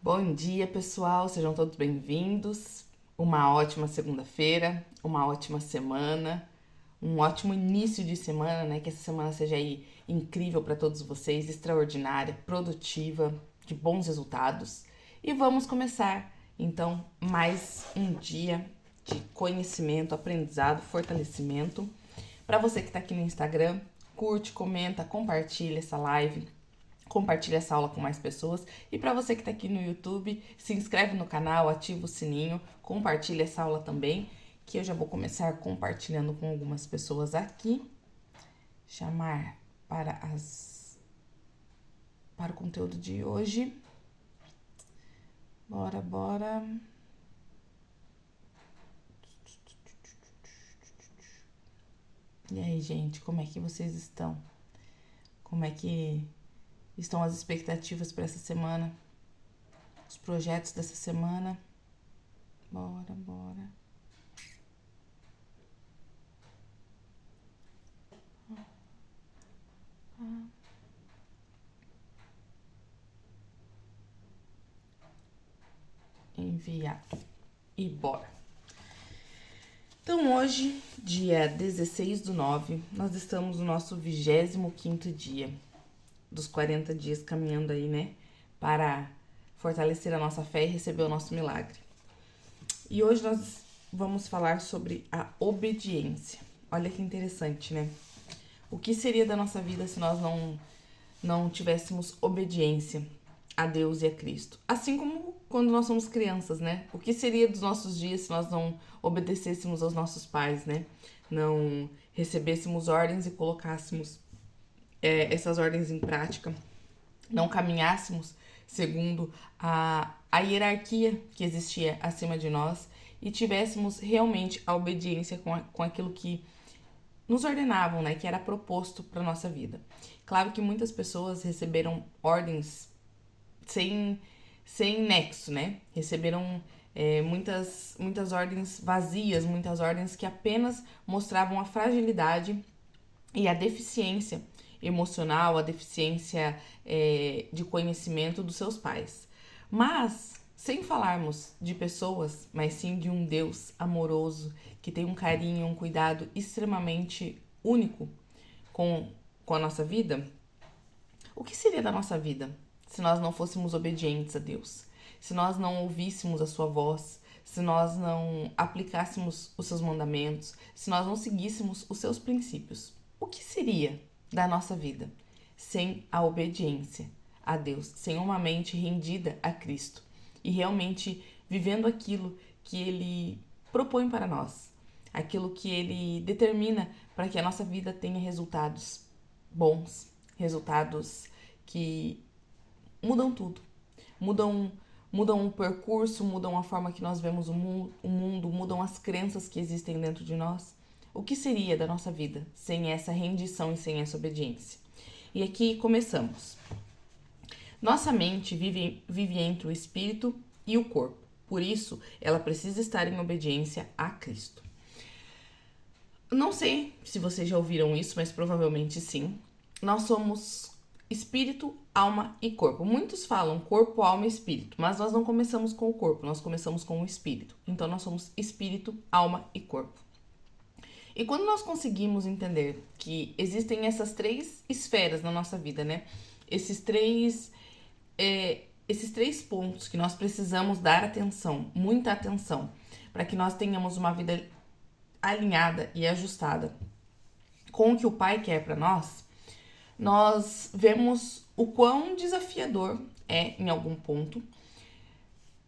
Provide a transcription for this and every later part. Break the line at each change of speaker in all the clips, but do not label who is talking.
Bom dia, pessoal, sejam todos bem-vindos. Uma ótima segunda-feira, uma ótima semana, um ótimo início de semana, né? Que essa semana seja aí incrível para todos vocês, extraordinária, produtiva, de bons resultados. E vamos começar, então, mais um dia de conhecimento, aprendizado, fortalecimento. Para você que está aqui no Instagram, curte, comenta, compartilha essa live. Compartilha essa aula com mais pessoas. E para você que está aqui no YouTube, se inscreve no canal, ativa o sininho, compartilha essa aula também, que eu já vou começar compartilhando com algumas pessoas aqui. Chamar para o conteúdo de hoje. Bora. E aí, gente, como é que vocês estão? Como é que estão as expectativas para essa semana? Os projetos dessa semana? Bora. Enviar. E bora. Então hoje, dia 16/9, nós estamos no nosso 25º dia dos 40 dias caminhando aí, né? Para fortalecer a nossa fé e receber o nosso milagre. E hoje nós vamos falar sobre a obediência. Olha que interessante, né? O que seria da nossa vida se nós não tivéssemos obediência a Deus e a Cristo? Assim como quando nós somos crianças, né? O que seria dos nossos dias se nós não obedecêssemos aos nossos pais, né? Não recebêssemos ordens e colocássemos essas ordens em prática, não caminhássemos segundo a hierarquia que existia acima de nós e tivéssemos realmente a obediência com aquilo que nos ordenavam, né? Que era proposto para nossa vida. Claro que muitas pessoas receberam ordens sem nexo, né? Receberam muitas ordens vazias, muitas ordens que apenas mostravam a fragilidade e a deficiência emocional, a deficiência de conhecimento dos seus pais. Mas, sem falarmos de pessoas, mas sim de um Deus amoroso, que tem um carinho, um cuidado extremamente único com a nossa vida, o que seria da nossa vida se nós não fôssemos obedientes a Deus? Se nós não ouvíssemos a sua voz, se nós não aplicássemos os seus mandamentos, se nós não seguíssemos os seus princípios? O que seria da nossa vida sem a obediência a Deus, sem uma mente rendida a Cristo e realmente vivendo aquilo que Ele propõe para nós, aquilo que Ele determina para que a nossa vida tenha resultados bons, resultados que mudam tudo, mudam o percurso, mudam a forma que nós vemos o mundo, mudam as crenças que existem dentro de nós. O que seria da nossa vida sem essa rendição e sem essa obediência? E aqui começamos. Nossa mente vive entre o espírito e o corpo. Por isso, ela precisa estar em obediência a Cristo. Não sei se vocês já ouviram isso, mas provavelmente sim. Nós somos espírito, alma e corpo. Muitos falam corpo, alma e espírito, mas nós não começamos com o corpo, nós começamos com o espírito. Então, nós somos espírito, alma e corpo. E quando nós conseguimos entender que existem essas três esferas na nossa vida, né? Esses três pontos que nós precisamos dar atenção, muita atenção, para que nós tenhamos uma vida alinhada e ajustada com o que o Pai quer para nós, nós vemos o quão desafiador é, em algum ponto,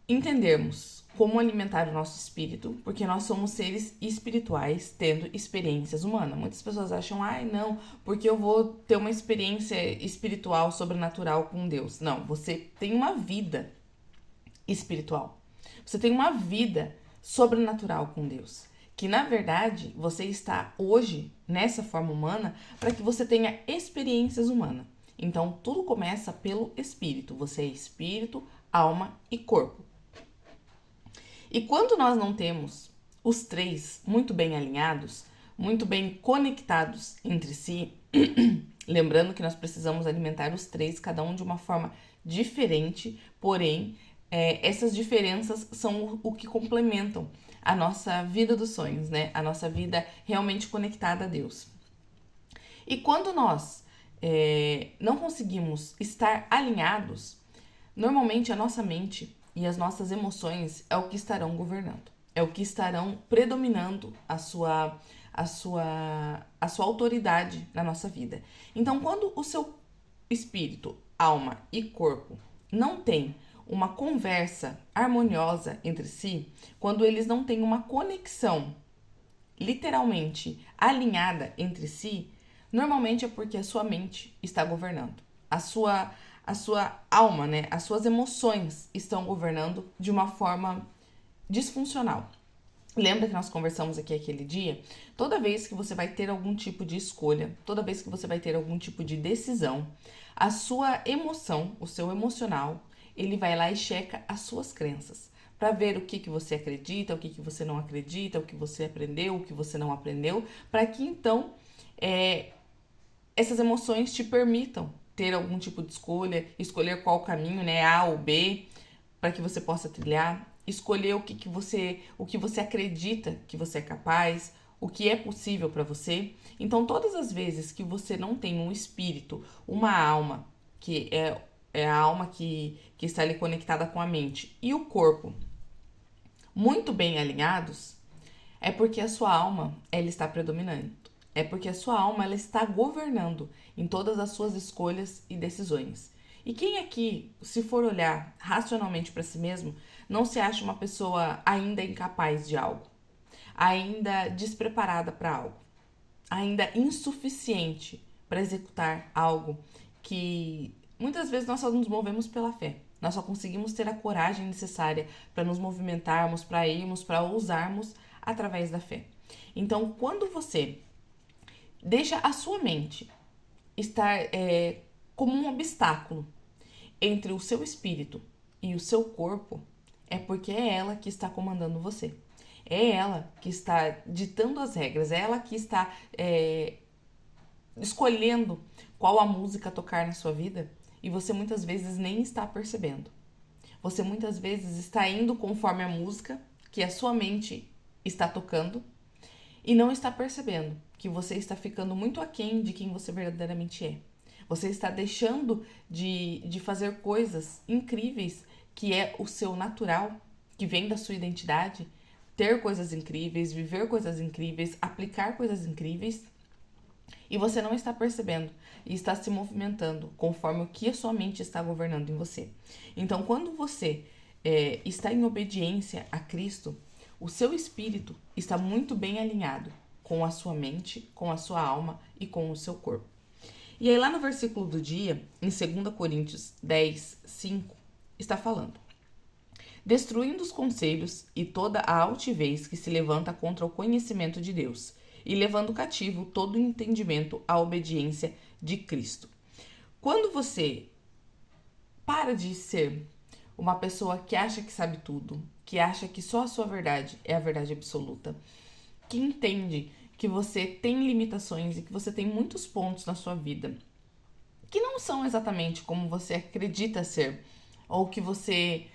entendermos como alimentar o nosso espírito, porque nós somos seres espirituais tendo experiências humanas. Muitas pessoas acham, não, porque eu vou ter uma experiência espiritual, sobrenatural com Deus. Não, você tem uma vida espiritual. Você tem uma vida sobrenatural com Deus. Que, na verdade, você está hoje nessa forma humana para que você tenha experiências humanas. Então, tudo começa pelo espírito. Você é espírito, alma e corpo. E quando nós não temos os três muito bem alinhados, muito bem conectados entre si, lembrando que nós precisamos alimentar os três, cada um de uma forma diferente, porém essas diferenças são o que complementam a nossa vida dos sonhos, né? A nossa vida realmente conectada a Deus. E quando nós não conseguimos estar alinhados, normalmente a nossa mente e as nossas emoções é o que estarão governando, é o que estarão predominando a sua autoridade na nossa vida. Então, quando o seu espírito, alma e corpo não têm uma conversa harmoniosa entre si, quando eles não têm uma conexão literalmente alinhada entre si, normalmente é porque a sua mente está governando. A sua alma, né? As suas emoções estão governando de uma forma disfuncional. Lembra que nós conversamos aqui aquele dia? Toda vez que você vai ter algum tipo de escolha, toda vez que você vai ter algum tipo de decisão, a sua emoção, o seu emocional, ele vai lá e checa as suas crenças para ver o que você acredita, o que você não acredita, o que você aprendeu, o que você não aprendeu, para que então essas emoções te permitam ter algum tipo de escolha, escolher qual caminho, né, A ou B, para que você possa trilhar, escolher o que você acredita que você é capaz, o que é possível para você. Então, todas as vezes que você não tem um espírito, uma alma, que é a alma que está ali conectada com a mente, e o corpo muito bem alinhados, é porque a sua alma ela está predominando. É porque a sua alma ela está governando em todas as suas escolhas e decisões. E quem aqui, se for olhar racionalmente para si mesmo, não se acha uma pessoa ainda incapaz de algo, ainda despreparada para algo, ainda insuficiente para executar algo que muitas vezes nós só nos movemos pela fé. Nós só conseguimos ter a coragem necessária para nos movimentarmos, para irmos, para ousarmos através da fé. Então, quando você deixa a sua mente estar como um obstáculo entre o seu espírito e o seu corpo, é porque é ela que está comandando você. É ela que está ditando as regras, é ela que está escolhendo qual a música tocar na sua vida e você muitas vezes nem está percebendo. Você muitas vezes está indo conforme a música que a sua mente está tocando e não está percebendo que você está ficando muito aquém de quem você verdadeiramente é. Você está deixando de fazer coisas incríveis que é o seu natural, que vem da sua identidade, ter coisas incríveis, viver coisas incríveis, aplicar coisas incríveis, e você não está percebendo e está se movimentando conforme o que a sua mente está governando em você. Então, quando você está em obediência a Cristo, o seu espírito está muito bem alinhado com a sua mente, com a sua alma e com o seu corpo. E aí lá no versículo do dia, em 2 Coríntios 10, 5, está falando: destruindo os conselhos e toda a altivez que se levanta contra o conhecimento de Deus, e levando cativo todo o entendimento à obediência de Cristo. Quando você para de ser uma pessoa que acha que sabe tudo, que acha que só a sua verdade é a verdade absoluta, que entende que você tem limitações e que você tem muitos pontos na sua vida que não são exatamente como você acredita ser ou que você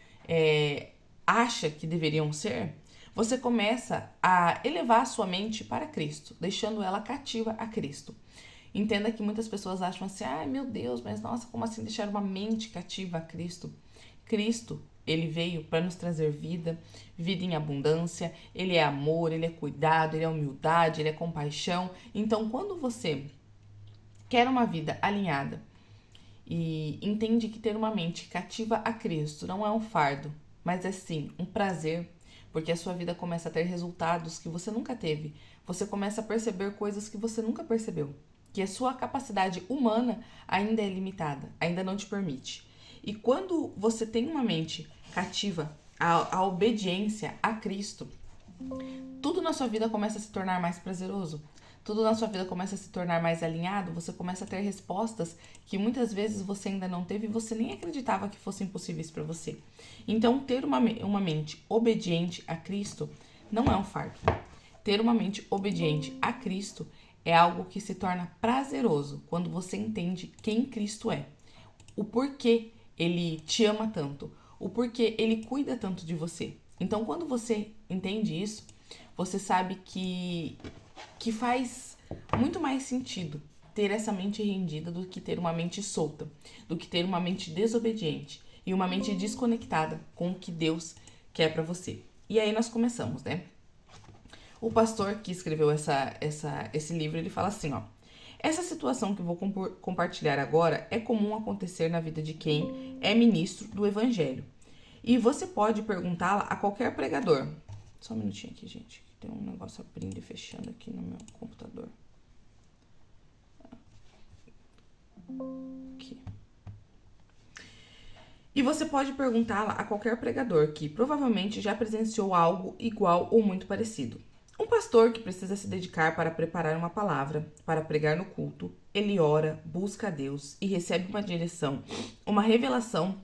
acha que deveriam ser, você começa a elevar a sua mente para Cristo, deixando ela cativa a Cristo. Entenda que muitas pessoas acham assim: ai meu Deus, mas nossa, como assim deixar uma mente cativa a Cristo? Cristo, ele veio para nos trazer vida, vida em abundância, ele é amor, ele é cuidado, ele é humildade, ele é compaixão. Então, quando você quer uma vida alinhada e entende que ter uma mente cativa a Cristo não é um fardo, mas é sim um prazer, porque a sua vida começa a ter resultados que você nunca teve. Você começa a perceber coisas que você nunca percebeu, que a sua capacidade humana ainda é limitada, ainda não te permite. E quando você tem uma mente cativa à obediência a Cristo, tudo na sua vida começa a se tornar mais prazeroso. Tudo na sua vida começa a se tornar mais alinhado, você começa a ter respostas que muitas vezes você ainda não teve e você nem acreditava que fossem possíveis para você. Então, ter uma mente obediente a Cristo não é um fardo. Ter uma mente obediente a Cristo é algo que se torna prazeroso quando você entende quem Cristo é, o porquê ele te ama tanto, o porquê ele cuida tanto de você. Então, quando você entende isso, você sabe que faz muito mais sentido ter essa mente rendida do que ter uma mente solta, do que ter uma mente desobediente e uma mente desconectada com o que Deus quer pra você. E aí nós começamos, né? O pastor que escreveu esse livro, ele fala assim, ó: essa situação que vou compartilhar agora é comum acontecer na vida de quem é ministro do evangelho. E você pode perguntá-la a qualquer pregador. Só um minutinho aqui, gente. Tem um negócio abrindo e fechando aqui no meu computador. Aqui. E você pode perguntá-la a qualquer pregador que provavelmente já presenciou algo igual ou muito parecido. Um pastor que precisa se dedicar para preparar uma palavra, para pregar no culto, ele ora, busca a Deus e recebe uma direção, uma revelação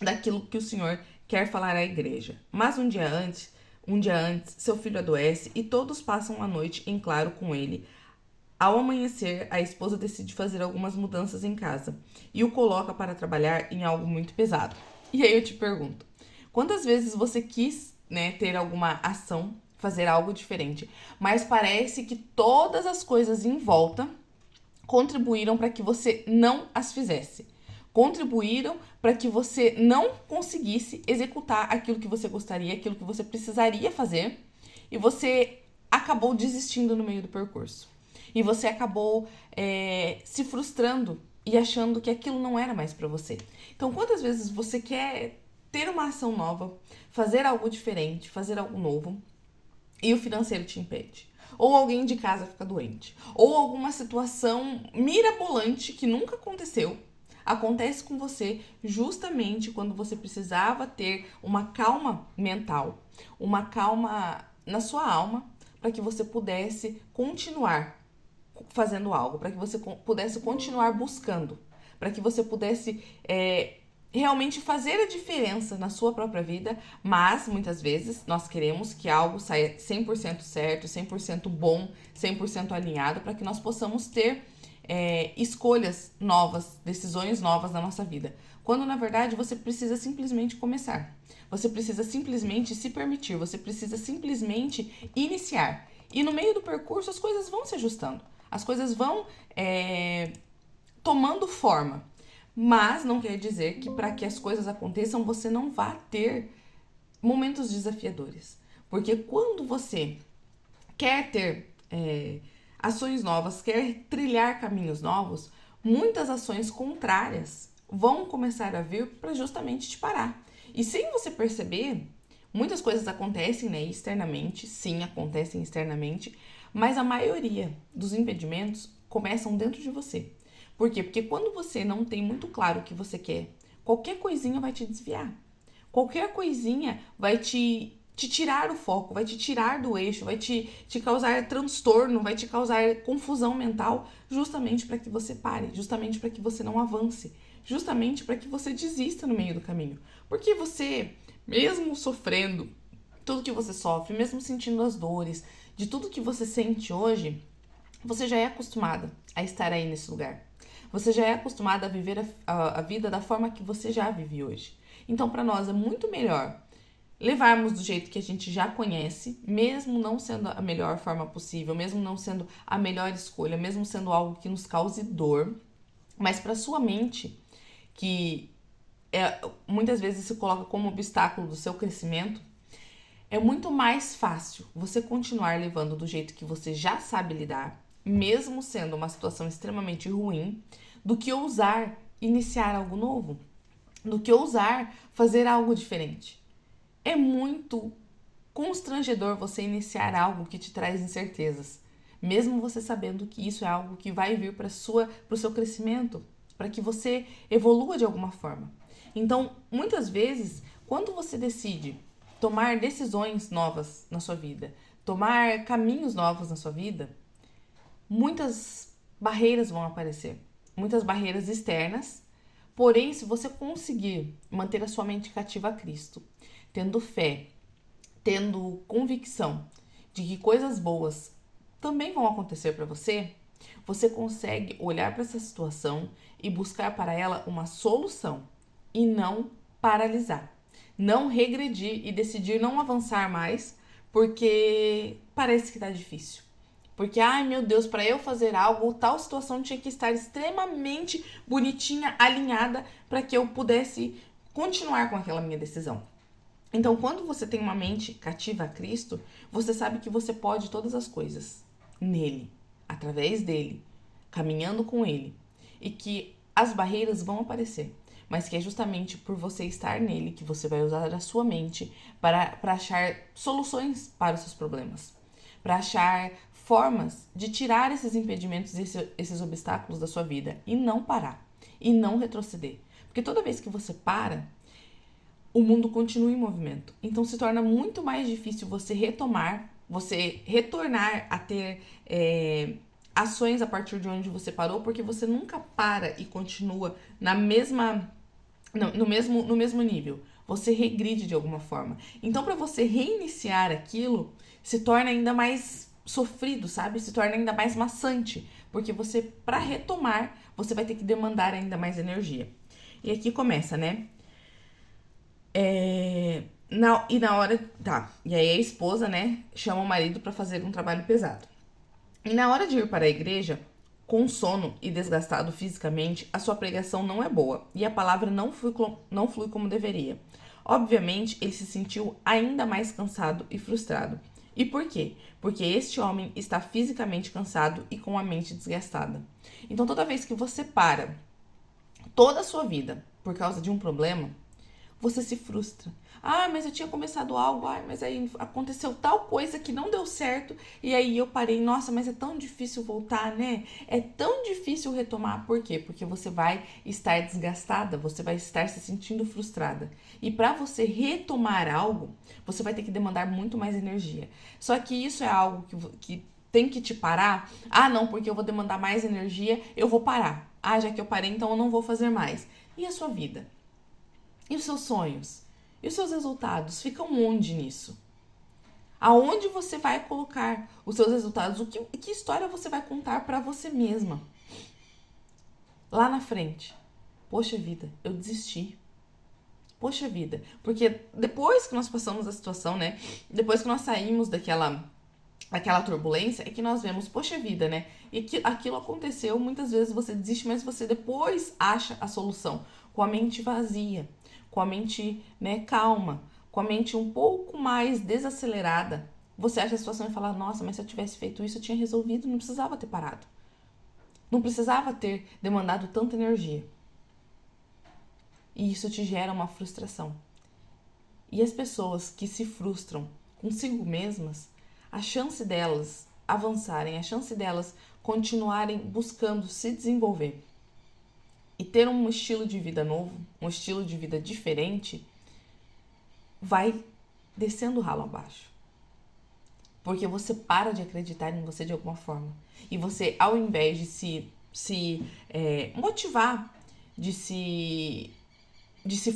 daquilo que o Senhor quer falar à igreja. Mas um dia antes, seu filho adoece e todos passam a noite em claro com ele. Ao amanhecer, a esposa decide fazer algumas mudanças em casa e o coloca para trabalhar em algo muito pesado. E aí eu te pergunto, quantas vezes você quis, ter alguma ação, fazer algo diferente, mas parece que todas as coisas em volta contribuíram para que você não as fizesse. Contribuíram para que você não conseguisse executar aquilo que você gostaria, aquilo que você precisaria fazer, e você acabou desistindo no meio do percurso. E você acabou se frustrando e achando que aquilo não era mais para você. Então, quantas vezes você quer ter uma ação nova, fazer algo diferente, fazer algo novo, e o financeiro te impede? Ou alguém de casa fica doente, ou alguma situação mirabolante que nunca aconteceu acontece com você justamente quando você precisava ter uma calma mental, uma calma na sua alma, para que você pudesse continuar fazendo algo, para que você pudesse continuar buscando, para que você pudesse realmente fazer a diferença na sua própria vida. Mas muitas vezes nós queremos que algo saia 100% certo, 100% bom, 100% alinhado, para que nós possamos ter escolhas novas, decisões novas na nossa vida. Quando na verdade você precisa simplesmente começar. Você precisa simplesmente se permitir, você precisa simplesmente iniciar. E no meio do percurso as coisas vão se ajustando, as coisas vão tomando forma. Mas não quer dizer que para que as coisas aconteçam você não vá ter momentos desafiadores. Porque quando você quer ter ações novas, quer trilhar caminhos novos, muitas ações contrárias vão começar a vir para justamente te parar. E sem você perceber, muitas coisas acontecem, externamente, sim, acontecem externamente, mas a maioria dos impedimentos começam dentro de você. Por quê? Porque quando você não tem muito claro o que você quer, qualquer coisinha vai te desviar. Qualquer coisinha vai te tirar o foco, vai te tirar do eixo, vai te causar transtorno, vai te causar confusão mental, justamente para que você pare, justamente para que você não avance, justamente para que você desista no meio do caminho. Porque você, mesmo sofrendo tudo que você sofre, mesmo sentindo as dores de tudo que você sente hoje, você já é acostumada a estar aí nesse lugar. Você já é acostumada a viver a vida da forma que você já vive hoje. Então, para nós é muito melhor levarmos do jeito que a gente já conhece, mesmo não sendo a melhor forma possível, mesmo não sendo a melhor escolha, mesmo sendo algo que nos cause dor, mas para sua mente, que muitas vezes se coloca como obstáculo do seu crescimento, é muito mais fácil você continuar levando do jeito que você já sabe lidar, mesmo sendo uma situação extremamente ruim, do que ousar iniciar algo novo, do que ousar fazer algo diferente. É muito constrangedor você iniciar algo que te traz incertezas, mesmo você sabendo que isso é algo que vai vir para o seu crescimento, para que você evolua de alguma forma. Então, muitas vezes, quando você decide tomar decisões novas na sua vida, tomar caminhos novos na sua vida, muitas barreiras vão aparecer, muitas barreiras externas. Porém, se você conseguir manter a sua mente cativa a Cristo, tendo fé, tendo convicção de que coisas boas também vão acontecer para você, você consegue olhar para essa situação e buscar para ela uma solução e não paralisar. não regredir e decidir não avançar mais, porque parece que tá difícil. Porque, ai meu Deus, para eu fazer algo, tal situação tinha que estar extremamente bonitinha, alinhada, para que eu pudesse continuar com aquela minha decisão. Então, quando você tem uma mente cativa a Cristo, você sabe que você pode todas as coisas nele, através dele, caminhando com ele. E que as barreiras vão aparecer, mas que é justamente por você estar nele que você vai usar a sua mente para achar soluções para os seus problemas, para achar formas de tirar esses impedimentos, esses obstáculos da sua vida e não parar, e não retroceder. Porque toda vez que você para, o mundo continua em movimento. Então se torna muito mais difícil você retomar, você retornar a ter ações a partir de onde você parou, porque você nunca para e continua no mesmo nível. Você regride de alguma forma. Então, para você reiniciar aquilo, se torna ainda mais sofrido, sabe? Se torna ainda mais maçante, porque você, para retomar, você vai ter que demandar ainda mais energia. E aqui começa, né? E aí a esposa, né, chama o marido para fazer um trabalho pesado. E na hora de ir para a igreja, com sono e desgastado fisicamente, a sua pregação não é boa e a palavra não flui como deveria. Obviamente, ele se sentiu ainda mais cansado e frustrado. E por quê? Porque este homem está fisicamente cansado e com a mente desgastada. Então, toda vez que você para toda a sua vida por causa de um problema, você se frustra. Ah, mas eu tinha começado algo, mas aí aconteceu tal coisa que não deu certo e aí eu parei. Nossa, mas é tão difícil voltar, né? É tão difícil retomar. Por quê? Porque você vai estar desgastada, você vai estar se sentindo frustrada. E para você retomar algo, você vai ter que demandar muito mais energia. Só que isso é algo que tem que te parar. Ah, não, porque eu vou demandar mais energia, eu vou parar. Ah, já que eu parei, então eu não vou fazer mais. E a sua vida? E os seus sonhos? E os seus resultados? Ficam onde nisso? Aonde você vai colocar os seus resultados? Que história você vai contar para você mesma? Lá na frente. Poxa vida, eu desisti. Poxa vida. Porque depois que nós passamos a situação, né? Depois que nós saímos daquela turbulência, é que nós vemos, poxa vida, né? E que aquilo aconteceu, muitas vezes você desiste, mas você depois acha a solução. Com a mente vazia, com a mente, né, calma, com a mente um pouco mais desacelerada, você acha a situação e fala, nossa, mas se eu tivesse feito isso, eu tinha resolvido, não precisava ter parado. Não precisava ter demandado tanta energia. E isso te gera uma frustração. E as pessoas que se frustram consigo mesmas, a chance delas avançarem, a chance delas continuarem buscando se desenvolver e ter um estilo de vida novo, um estilo de vida diferente, vai descendo o ralo abaixo. Porque você para de acreditar em você de alguma forma. E você, ao invés de se motivar, de se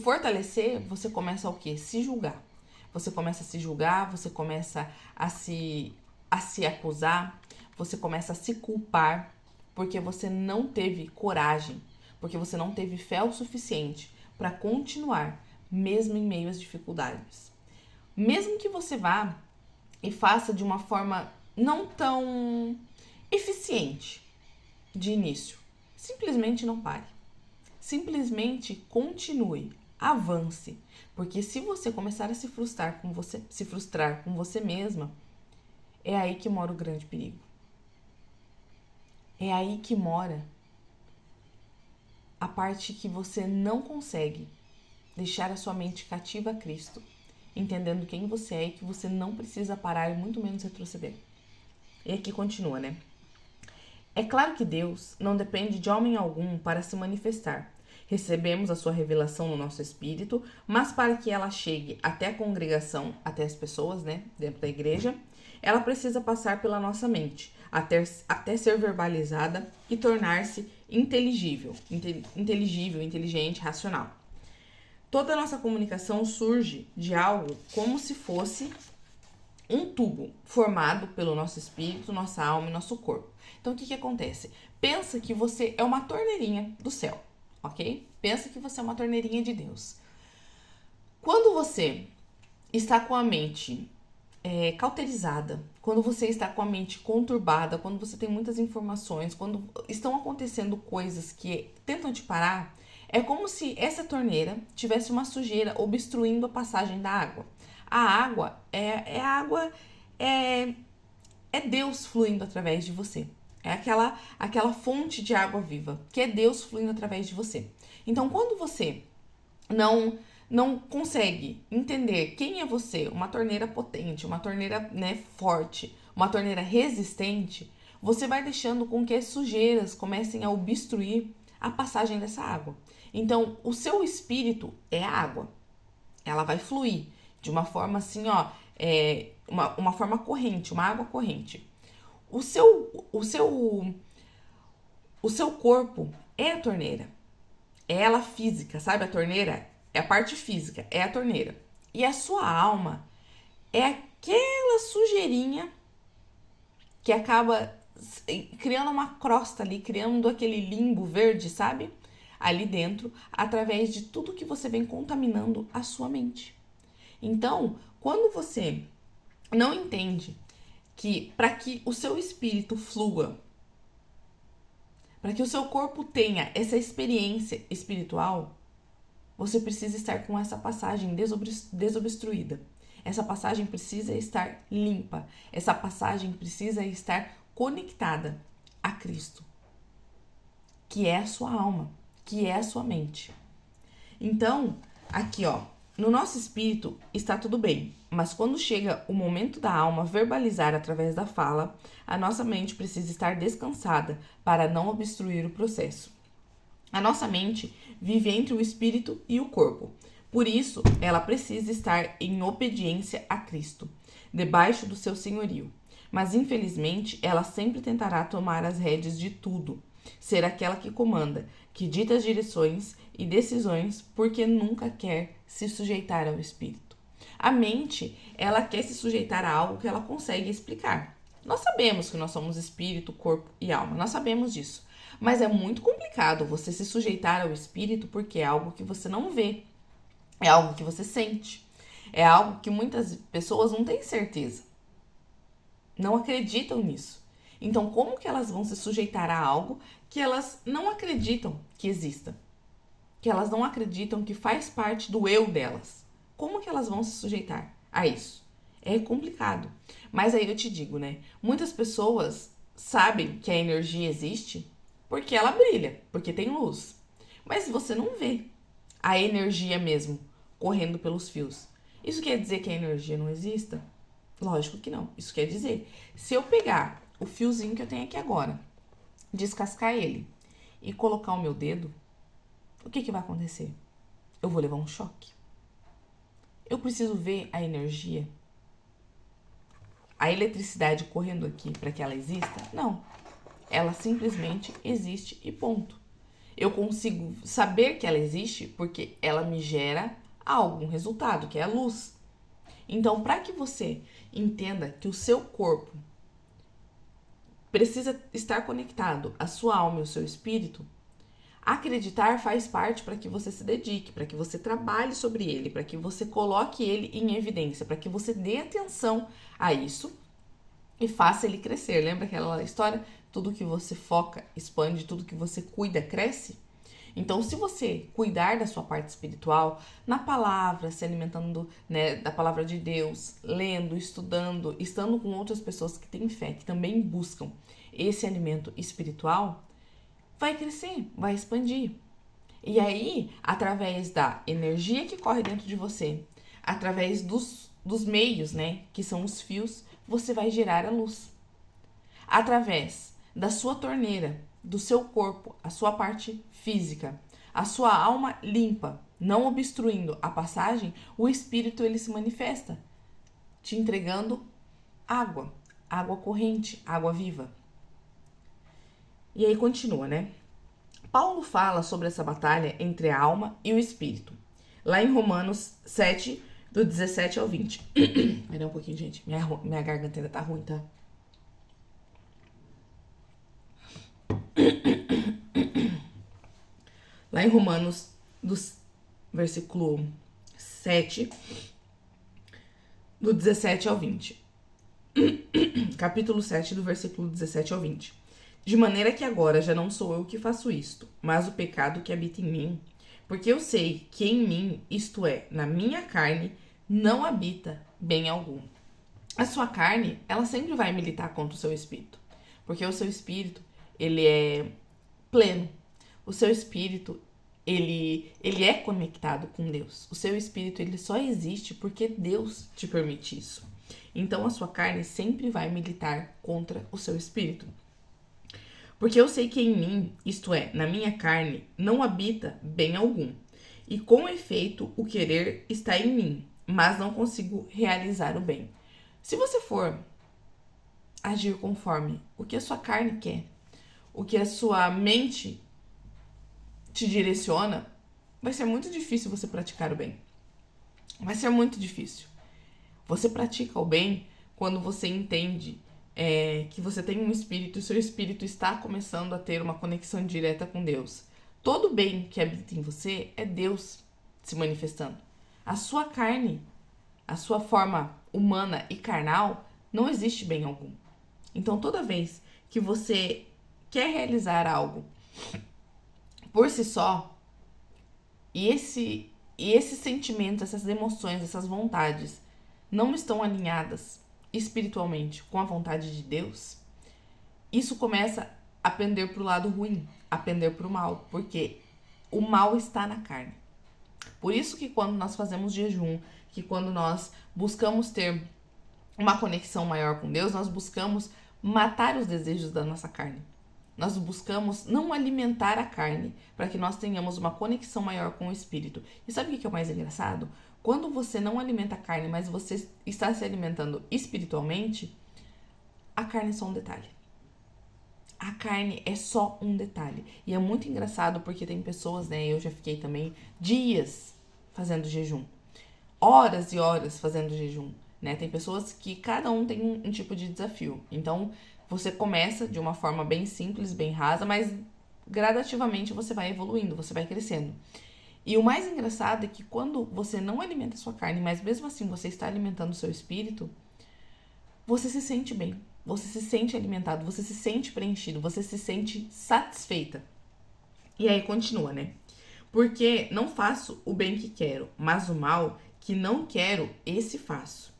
fortalecer, você começa a o quê? Se julgar. Você começa a se julgar, você começa a se acusar, você começa a se culpar, porque você não teve coragem, porque você não teve fé o suficiente para continuar, mesmo em meio às dificuldades. Mesmo que você vá e faça de uma forma não tão eficiente de início, simplesmente não pare. Simplesmente continue, avance, porque se você começar a se frustrar com você mesma, é aí que mora o grande perigo. É aí que mora a parte que você não consegue deixar a sua mente cativa a Cristo, entendendo quem você é e que você não precisa parar e muito menos retroceder. E aqui continua, né? É claro que Deus não depende de homem algum para se manifestar. Recebemos a sua revelação no nosso espírito, mas para que ela chegue até a congregação, até as pessoas, né, dentro da igreja, ela precisa passar pela nossa mente, até ser verbalizada e tornar-se inteligível, inteligente, racional. Toda a nossa comunicação surge de algo como se fosse um tubo formado pelo nosso espírito, nossa alma e nosso corpo. Então, o que acontece? Pensa que você é uma torneirinha do céu, ok? Pensa que você é uma torneirinha de Deus. Quando você está com a mente cauterizada, quando você está com a mente conturbada, quando você tem muitas informações, quando estão acontecendo coisas que tentam te parar, é como se essa torneira tivesse uma sujeira obstruindo a passagem da água. A água é Deus fluindo através de você. É aquela fonte de água viva, que é Deus fluindo através de você. Então, quando você não consegue entender quem é você, uma torneira potente, uma torneira, né, forte, uma torneira resistente, você vai deixando com que as sujeiras comecem a obstruir a passagem dessa água. Então, o seu espírito é a água. Ela vai fluir de uma forma assim, ó, uma forma corrente, uma água corrente. O seu corpo é a torneira. É ela física, sabe? A torneira é a parte física, é a torneira. E a sua alma é aquela sujeirinha que acaba criando uma crosta ali, criando aquele limbo verde, sabe? Ali dentro, através de tudo que você vem contaminando a sua mente. Então, quando você não entende que para que o seu espírito flua, para que o seu corpo tenha essa experiência espiritual, você precisa estar com essa passagem desobstruída. Essa passagem precisa estar limpa. Essa passagem precisa estar conectada a Cristo, que é a sua alma, que é a sua mente. Então, aqui ó, no nosso espírito está tudo bem, mas quando chega o momento da alma verbalizar através da fala, a nossa mente precisa estar descansada para não obstruir o processo. A nossa mente vive entre o espírito e o corpo. Por isso, ela precisa estar em obediência a Cristo, debaixo do seu senhorio. Mas, infelizmente, ela sempre tentará tomar as rédeas de tudo, ser aquela que comanda, que dita as direções e decisões, porque nunca quer se sujeitar ao espírito. A mente, ela quer se sujeitar a algo que ela consegue explicar. Nós sabemos que nós somos espírito, corpo e alma, nós sabemos disso. Mas é muito complicado você se sujeitar ao espírito porque é algo que você não vê, é algo que você sente, é algo que muitas pessoas não têm certeza, não acreditam nisso. Então, como que elas vão se sujeitar a algo que elas não acreditam que exista? Que elas não acreditam que faz parte do eu delas? Como que elas vão se sujeitar a isso? É complicado. Mas aí eu te digo, né? Muitas pessoas sabem que a energia existe porque ela brilha, porque tem luz. Mas você não vê a energia mesmo correndo pelos fios. Isso quer dizer que a energia não exista? Lógico que não. Isso quer dizer, se eu pegar o fiozinho que eu tenho aqui agora, descascar ele e colocar o meu dedo, o que vai acontecer? Eu vou levar um choque. Eu preciso ver a energia, a eletricidade correndo aqui para que ela exista? Não. Ela simplesmente existe e ponto. Eu consigo saber que ela existe porque ela me gera algo, um resultado, que é a luz. Então, para que você entenda que o seu corpo precisa estar conectado à sua alma e ao seu espírito, acreditar faz parte para que você se dedique, para que você trabalhe sobre ele, para que você coloque ele em evidência, para que você dê atenção a isso e faça ele crescer. Lembra aquela história? Tudo que você foca, expande, tudo que você cuida, cresce. Então, se você cuidar da sua parte espiritual, na palavra, se alimentando, né, da palavra de Deus, lendo, estudando, estando com outras pessoas que têm fé, que também buscam esse alimento espiritual, vai crescer, vai expandir. E aí, através da energia que corre dentro de você, através dos meios, né, que são os fios, você vai gerar a luz. Através da sua torneira, do seu corpo, a sua parte física, a sua alma limpa, não obstruindo a passagem, o espírito ele se manifesta, te entregando água, água corrente, água viva. E aí continua, né? Paulo fala sobre essa batalha entre a alma e o espírito, lá em Romanos 7, do 17 ao 20. Pera um pouquinho, gente. Minha garganta ainda tá ruim, tá? Lá em Romanos, do versículo 7, do 17 ao 20. Capítulo 7, do versículo 17 ao 20. De maneira que agora já não sou eu que faço isto, mas o pecado que habita em mim. Porque eu sei que em mim, isto é, na minha carne, não habita bem algum. A sua carne, ela sempre vai militar contra o seu espírito. Porque o seu espírito, ele é pleno. O seu espírito, ele é conectado com Deus. O seu espírito, ele só existe porque Deus te permite isso. Então, a sua carne sempre vai militar contra o seu espírito. Porque eu sei que em mim, isto é, na minha carne, não habita bem algum. E com efeito, o querer está em mim, mas não consigo realizar o bem. Se você for agir conforme o que a sua carne quer, o que a sua mente te direciona, vai ser muito difícil você praticar o bem. Vai ser muito difícil. Você pratica o bem quando você entende que você tem um espírito e seu espírito está começando a ter uma conexão direta com Deus. Todo bem que habita em você é Deus se manifestando. A sua carne, a sua forma humana e carnal, não existe bem algum. Então, toda vez que você quer realizar algo por si só, e esse sentimento, essas emoções, essas vontades não estão alinhadas espiritualmente com a vontade de Deus, isso começa a pender para o lado ruim, a pender para o mal, porque o mal está na carne. Por isso que quando nós fazemos jejum, que quando nós buscamos ter uma conexão maior com Deus, nós buscamos matar os desejos da nossa carne. Nós buscamos não alimentar a carne para que nós tenhamos uma conexão maior com o espírito. E sabe o que é o mais engraçado? Quando você não alimenta a carne, mas você está se alimentando espiritualmente, a carne é só um detalhe. A carne é só um detalhe. E é muito engraçado porque tem pessoas, né? Eu já fiquei também dias fazendo jejum. Horas e horas fazendo jejum, né? Tem pessoas que cada um tem um tipo de desafio. Então, você começa de uma forma bem simples, bem rasa, mas gradativamente você vai evoluindo, você vai crescendo. E o mais engraçado é que quando você não alimenta a sua carne, mas mesmo assim você está alimentando o seu espírito, você se sente bem, você se sente alimentado, você se sente preenchido, você se sente satisfeita. E aí continua, né? Porque não faço o bem que quero, mas o mal que não quero, esse faço.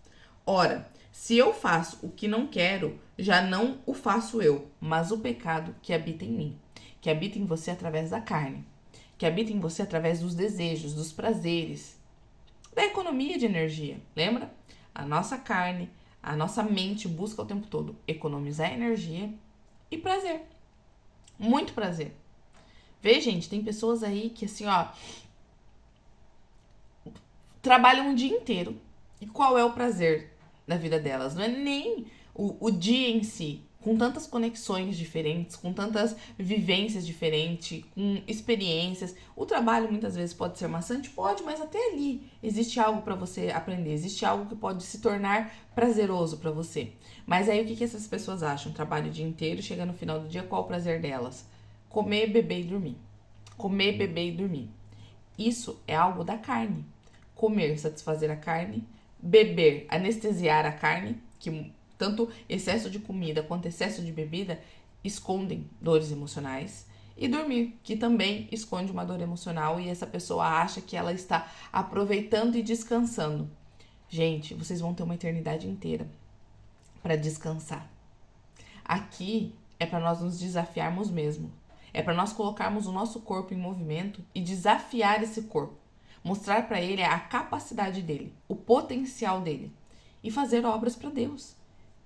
Ora, se eu faço o que não quero, já não o faço eu, mas o pecado que habita em mim, que habita em você através da carne, que habita em você através dos desejos, dos prazeres, da economia de energia. Lembra? A nossa carne, a nossa mente busca o tempo todo economizar energia e prazer. Muito prazer. Vê, gente, tem pessoas aí que assim, ó, trabalham um dia inteiro. E qual é o prazer da vida delas? Não é nem o dia em si, com tantas conexões diferentes, com tantas vivências diferentes, com experiências. O trabalho muitas vezes pode ser maçante, pode, mas até ali existe algo para você aprender, existe algo que pode se tornar prazeroso para você. Mas aí o que essas pessoas acham? Trabalho o dia inteiro, chega no final do dia, qual o prazer delas? Comer, beber e dormir. Comer, beber e dormir. Isso é algo da carne. Comer, satisfazer a carne. Beber, anestesiar a carne, que tanto excesso de comida quanto excesso de bebida escondem dores emocionais. E dormir, que também esconde uma dor emocional e essa pessoa acha que ela está aproveitando e descansando. Gente, vocês vão ter uma eternidade inteira para descansar. Aqui é para nós nos desafiarmos mesmo. É para nós colocarmos o nosso corpo em movimento e desafiar esse corpo. Mostrar para ele a capacidade dele, o potencial dele. E fazer obras para Deus.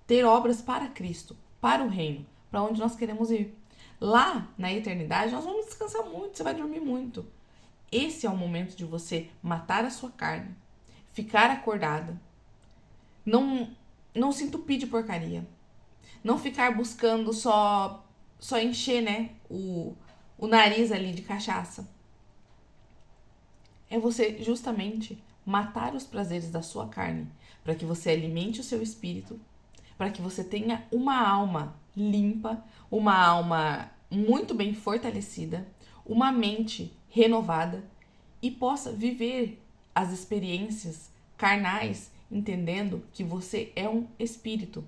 Ter obras para Cristo, para o reino, para onde nós queremos ir. Lá, na eternidade, nós vamos descansar muito, você vai dormir muito. Esse é o momento de você matar a sua carne, ficar acordada, não se entupir de porcaria, não ficar buscando só encher, né, o nariz ali de cachaça. É você justamente matar os prazeres da sua carne, para que você alimente o seu espírito, para que você tenha uma alma limpa, uma alma muito bem fortalecida, uma mente renovada e possa viver as experiências carnais, entendendo que você é um espírito.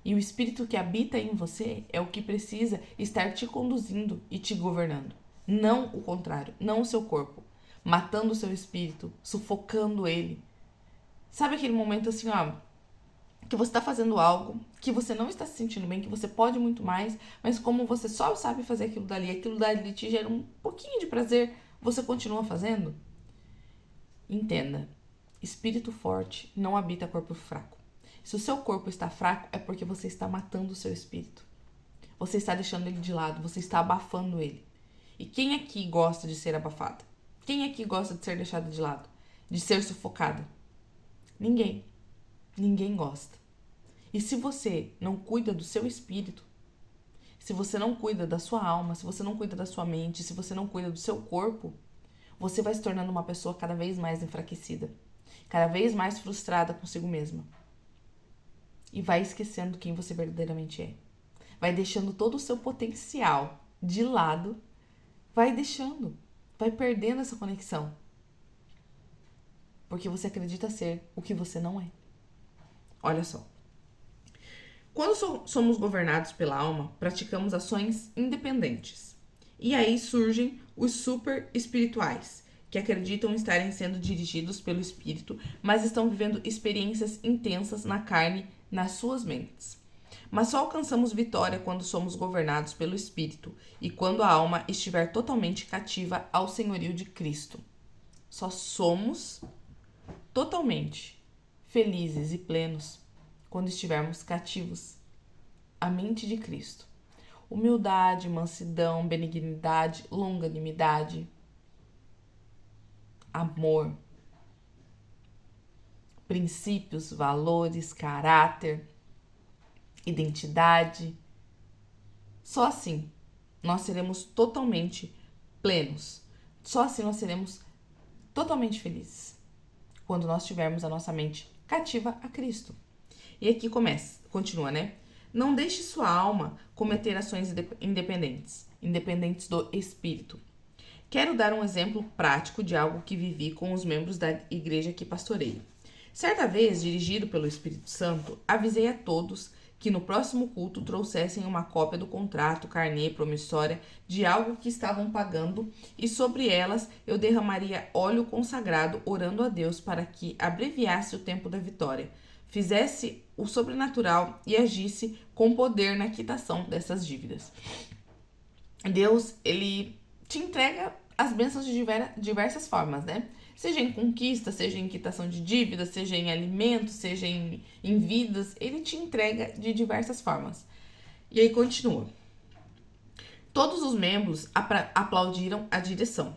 E o espírito que habita em você é o que precisa estar te conduzindo e te governando. Não o contrário, não o seu corpo. Matando o seu espírito, sufocando ele. Sabe aquele momento assim, ó, que você está fazendo algo, que você não está se sentindo bem, que você pode muito mais, mas como você só sabe fazer aquilo dali te gera um pouquinho de prazer, você continua fazendo? Entenda, espírito forte não habita corpo fraco. Se o seu corpo está fraco, é porque você está matando o seu espírito. Você está deixando ele de lado, você está abafando ele. E quem aqui gosta de ser abafado? Quem aqui gosta de ser deixado de lado? De ser sufocado? Ninguém. Ninguém gosta. E se você não cuida do seu espírito, se você não cuida da sua alma, se você não cuida da sua mente, se você não cuida do seu corpo, você vai se tornando uma pessoa cada vez mais enfraquecida, cada vez mais frustrada consigo mesma. E vai esquecendo quem você verdadeiramente é. Vai deixando todo o seu potencial de lado, vai perdendo essa conexão. Porque você acredita ser o que você não é. Olha só. Quando somos governados pela alma, praticamos ações independentes. E aí surgem os super espirituais, que acreditam estarem sendo dirigidos pelo espírito, mas estão vivendo experiências intensas na carne, nas suas mentes. Mas só alcançamos vitória quando somos governados pelo espírito e quando a alma estiver totalmente cativa ao senhorio de Cristo. Só somos totalmente felizes e plenos quando estivermos cativos à mente de Cristo. Humildade, mansidão, benignidade, longanimidade, amor, princípios, valores, caráter, identidade. Só assim nós seremos totalmente plenos. Só assim nós seremos totalmente felizes. Quando nós tivermos a nossa mente cativa a Cristo. E aqui continua, né? Não deixe sua alma cometer ações independentes do espírito. Quero dar um exemplo prático de algo que vivi com os membros da igreja que pastoreio. Certa vez, dirigido pelo Espírito Santo, avisei a todos que no próximo culto trouxessem uma cópia do contrato, carnê, promissória de algo que estavam pagando e sobre elas eu derramaria óleo consagrado, orando a Deus para que abreviasse o tempo da vitória, fizesse o sobrenatural e agisse com poder na quitação dessas dívidas. Deus, ele te entrega as bênçãos de diversas formas, né? Seja em conquista, seja em quitação de dívidas, seja em alimentos, seja em vidas, ele te entrega de diversas formas. E aí continua. Todos os membros aplaudiram a direção,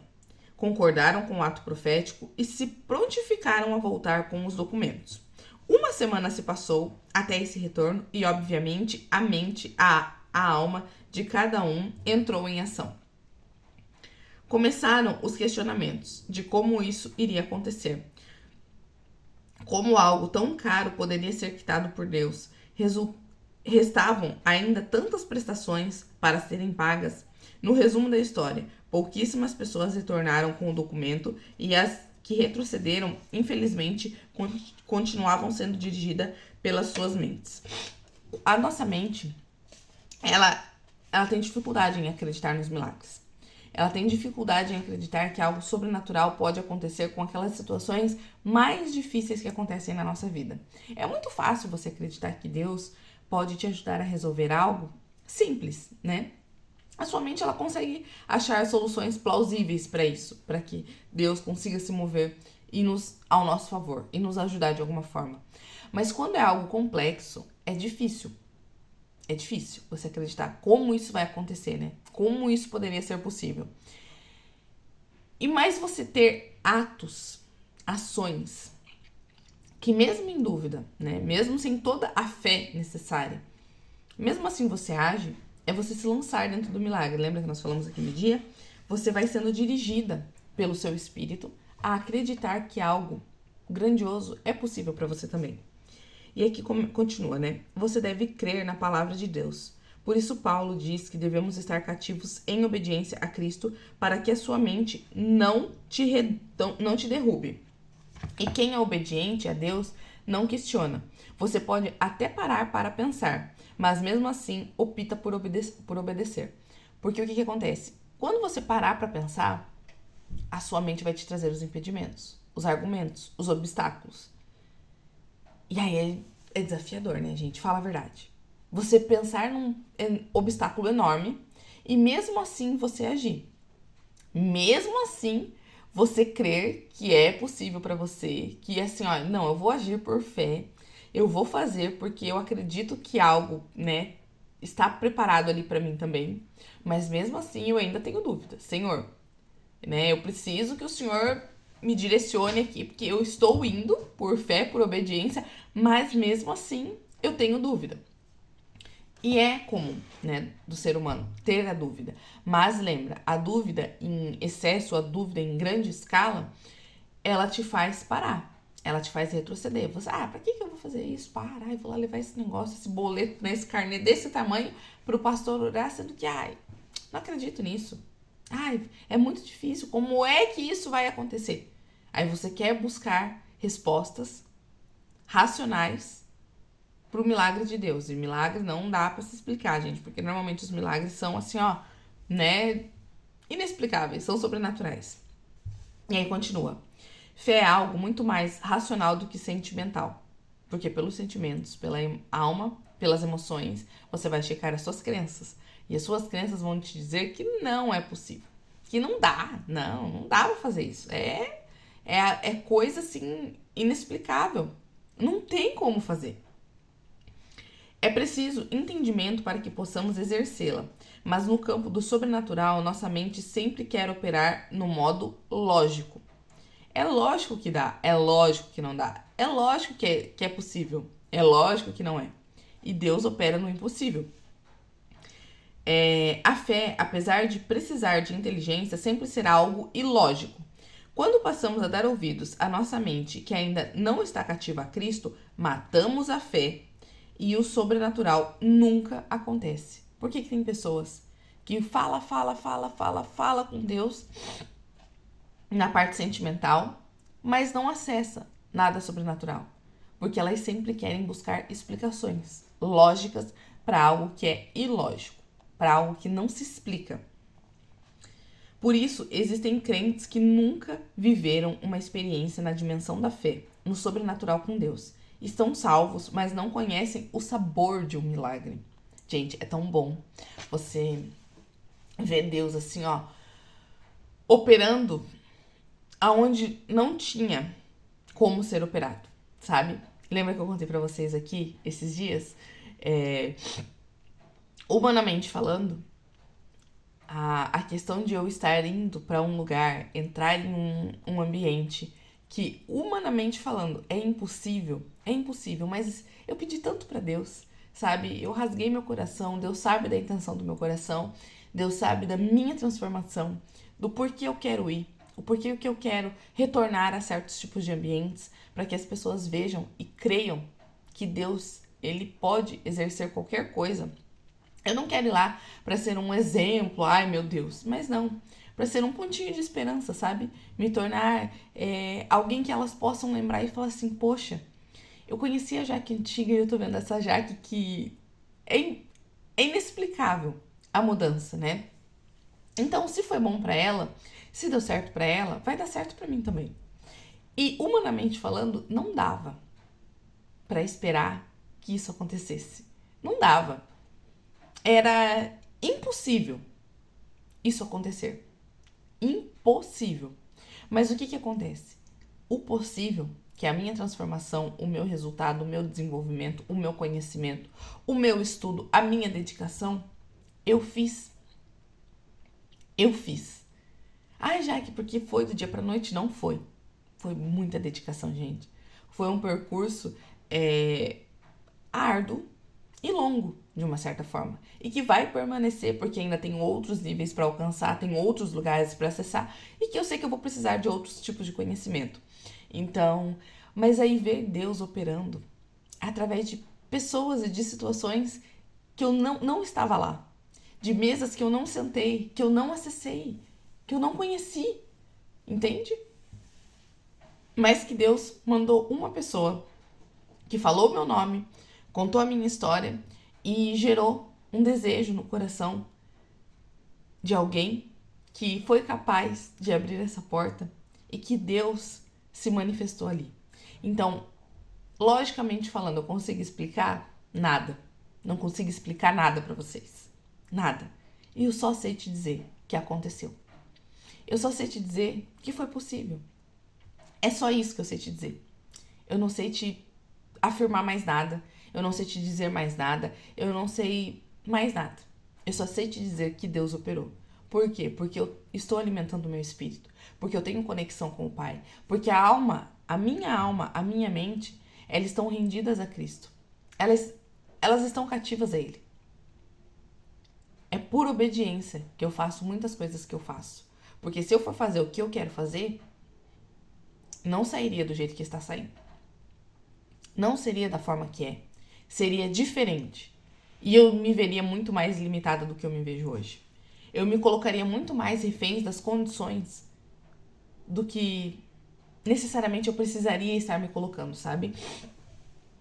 concordaram com o ato profético e se prontificaram a voltar com os documentos. Uma semana se passou até esse retorno e, obviamente, a mente, a alma de cada um entrou em ação. Começaram os questionamentos de como isso iria acontecer. Como algo tão caro poderia ser quitado por Deus? Restavam ainda tantas prestações para serem pagas. No resumo da história, pouquíssimas pessoas retornaram com o documento e as que retrocederam, infelizmente, continuavam sendo dirigidas pelas suas mentes. A nossa mente, ela tem dificuldade em acreditar nos milagres. Ela tem dificuldade em acreditar que algo sobrenatural pode acontecer com aquelas situações mais difíceis que acontecem na nossa vida. É muito fácil você acreditar que Deus pode te ajudar a resolver algo simples, né? A sua mente, ela consegue achar soluções plausíveis para isso, para que Deus consiga se mover ao nosso favor e nos ajudar de alguma forma. Mas quando é algo complexo, é difícil. É difícil você acreditar como isso vai acontecer, né? Como isso poderia ser possível. E mais você ter ações, que mesmo em dúvida, né? Mesmo sem toda a fé necessária, mesmo assim você age, é você se lançar dentro do milagre. Lembra que nós falamos aqui no dia? Você vai sendo dirigida pelo seu espírito a acreditar que algo grandioso é possível para você também. E aqui continua, né? Você deve crer na palavra de Deus, Por isso Paulo diz que devemos estar cativos em obediência a Cristo para que a sua mente não te derrube. E quem é obediente a Deus não questiona. Você pode até parar para pensar, mas mesmo assim opta por obedecer. Porque o que acontece? Quando você parar para pensar, a sua mente vai te trazer os impedimentos, os argumentos, os obstáculos. E aí é desafiador, né, gente? Fala a verdade. Você pensar num obstáculo enorme e mesmo assim você agir. Mesmo assim, você crer que é possível para você, que assim, ó, não, eu vou agir por fé, eu vou fazer porque eu acredito que algo, né, está preparado ali para mim também, mas mesmo assim eu ainda tenho dúvida. Senhor, né, eu preciso que o Senhor me direcione aqui, porque eu estou indo por fé, por obediência, mas mesmo assim eu tenho dúvida. E é comum, né, do ser humano ter a dúvida. Mas lembra, a dúvida em excesso, a dúvida em grande escala, ela te faz parar. Ela te faz retroceder. Você, pra que eu vou fazer isso? Eu vou lá levar esse negócio, esse boleto, né, esse carnê desse tamanho pro pastor orar, sendo que, não acredito nisso. É muito difícil. Como é que isso vai acontecer? Aí você quer buscar respostas racionais pro milagre de Deus. E milagre não dá pra se explicar, gente, porque normalmente os milagres são assim, ó, né, inexplicáveis, são sobrenaturais. E aí continua. Fé é algo muito mais racional do que sentimental. Porque pelos sentimentos, pela alma, pelas emoções, você vai checar as suas crenças. E as suas crenças vão te dizer que não é possível. Que não dá. Não dá pra fazer isso. É coisa, assim, inexplicável. Não tem como fazer. É preciso entendimento para que possamos exercê-la, mas no campo do sobrenatural, nossa mente sempre quer operar no modo lógico. É lógico que dá, é lógico que não dá, é lógico que é possível, é lógico que não é. E Deus opera no impossível. A fé, apesar de precisar de inteligência, sempre será algo ilógico. Quando passamos a dar ouvidos à nossa mente que ainda não está cativa a Cristo, matamos a fé e o sobrenatural nunca acontece. Por que tem pessoas que fala com Deus na parte sentimental, mas não acessa nada sobrenatural? Porque elas sempre querem buscar explicações lógicas para algo que é ilógico, para algo que não se explica. Por isso, existem crentes que nunca viveram uma experiência na dimensão da fé, no sobrenatural com Deus. Estão salvos, mas não conhecem o sabor de um milagre. Gente, é tão bom você ver Deus assim, ó, operando aonde não tinha como ser operado, sabe? Lembra que eu contei pra vocês aqui esses dias? Humanamente falando, a questão de eu estar indo pra um lugar, entrar em um ambiente que, humanamente falando, é impossível, mas eu pedi tanto pra Deus, sabe? Eu rasguei meu coração, Deus sabe da intenção do meu coração, Deus sabe da minha transformação, do porquê eu quero ir, o porquê que eu quero retornar a certos tipos de ambientes, para que as pessoas vejam e creiam que Deus, ele pode exercer qualquer coisa. Eu não quero ir lá para ser um exemplo, ai meu Deus, mas não, para ser um pontinho de esperança, sabe? Me tornar alguém que elas possam lembrar e falar assim, poxa, eu conheci a Jaque antiga e eu tô vendo essa Jaque que é inexplicável a mudança, né? Então, se foi bom para ela, se deu certo para ela, vai dar certo para mim também. E humanamente falando, não dava para esperar que isso acontecesse. Não dava. Era impossível isso acontecer. Impossível. Mas o que acontece? O possível, que é a minha transformação, o meu resultado, o meu desenvolvimento, o meu conhecimento, o meu estudo, a minha dedicação, eu fiz. Ai, Jaque, porque foi do dia pra noite? Não foi. Foi muita dedicação, gente. Foi um percurso árduo e longo, de uma certa forma. E que vai permanecer, porque ainda tem outros níveis para alcançar, tem outros lugares para acessar, e que eu sei que eu vou precisar de outros tipos de conhecimento. Então, mas aí ver Deus operando através de pessoas e de situações que eu não estava lá, de mesas que eu não sentei, que eu não acessei, que eu não conheci, entende? Mas que Deus mandou uma pessoa que falou o meu nome, contou a minha história e gerou um desejo no coração de alguém que foi capaz de abrir essa porta e que Deus se manifestou ali. Então, logicamente falando, eu consigo explicar? Nada. Não consigo explicar nada para vocês. Nada. E eu só sei te dizer que aconteceu. Eu só sei te dizer que foi possível. É só isso que eu sei te dizer. Eu não sei te afirmar mais nada. Eu não sei te dizer mais nada. Eu não sei mais nada. Eu só sei te dizer que Deus operou. Por quê? Porque eu estou alimentando o meu espírito. Porque eu tenho conexão com o Pai. Porque a minha alma, a minha mente, elas estão rendidas a Cristo. Elas estão cativas a Ele. É por obediência que eu faço muitas coisas que eu faço. Porque se eu for fazer o que eu quero fazer, não sairia do jeito que está saindo. Não seria da forma que é. Seria diferente. E eu me veria muito mais limitada do que eu me vejo hoje. Eu me colocaria muito mais refém das condições do que necessariamente eu precisaria estar me colocando, sabe?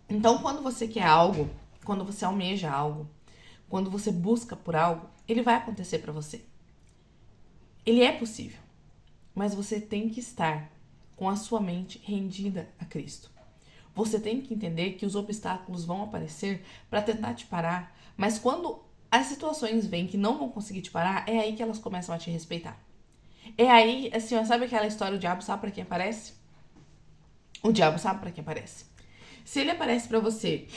Então, quando você quer algo, quando você almeja algo, quando você busca por algo, ele vai acontecer para você. Ele é possível. Mas você tem que estar com a sua mente rendida a Cristo. Você tem que entender que os obstáculos vão aparecer para tentar te parar, mas quando as situações vêm que não vão conseguir te parar, é aí que elas começam a te respeitar. É aí, assim, ó, sabe aquela história, o diabo sabe para quem aparece? O diabo sabe para quem aparece. Se ele aparece para você